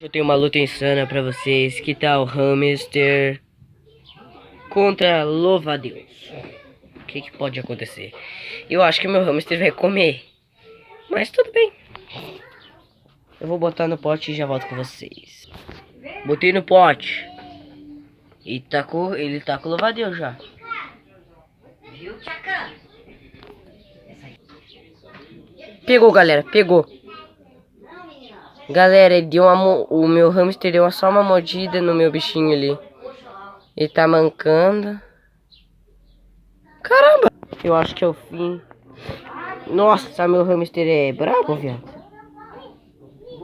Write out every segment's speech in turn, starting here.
Eu tenho uma luta insana pra vocês. Que tal hamster contra louva-a-Deus? O que pode acontecer? Eu acho que meu hamster vai comer. Mas tudo bem. Eu vou botar no pote e já volto com vocês. Botei no pote. E ele tá com louva-a-Deus já. Viu, Tchacan? Pegou, galera. Pegou. Galera, ele deu o meu hamster deu só uma mordida no meu bichinho ali. Ele tá mancando. Caramba! Eu acho que é o fim. Nossa, meu hamster é brabo, viado.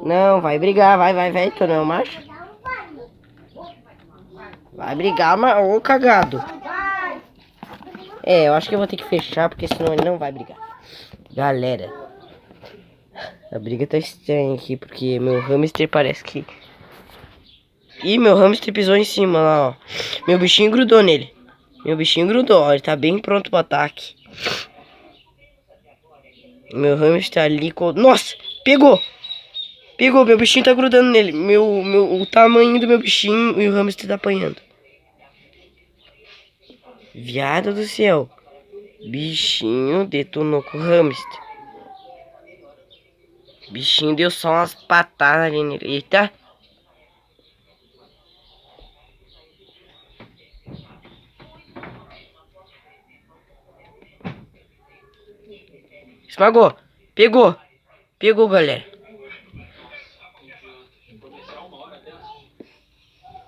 Não, vai brigar, vai, tu não, macho. Vai brigar, ô cagado. É, eu acho que eu vou ter que fechar, porque senão ele não vai brigar. Galera, a briga tá estranha aqui, porque meu hamster parece que... Ih, meu hamster pisou em cima lá, ó. Meu bichinho grudou nele. Meu bichinho grudou, ó. Ele tá bem pronto pro ataque. Meu hamster ali... Nossa, pegou! Pegou, meu bichinho tá grudando nele. O tamanho do meu bichinho e o hamster tá apanhando. Viado do céu. Bichinho detonou com o hamster. Bichinho deu só umas patadas ali nele. Eita. Esmagou. Pegou. Pegou, galera.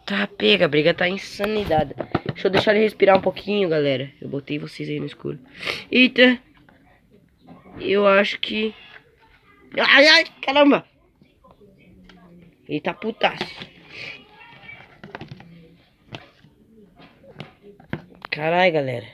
Tá, pega. A briga tá insanidade. Deixa eu deixar ele respirar um pouquinho, galera. Eu botei vocês aí no escuro. Eita. Eu acho que... Ai, ai, caramba. Ele tá putaço. Caralho, galera.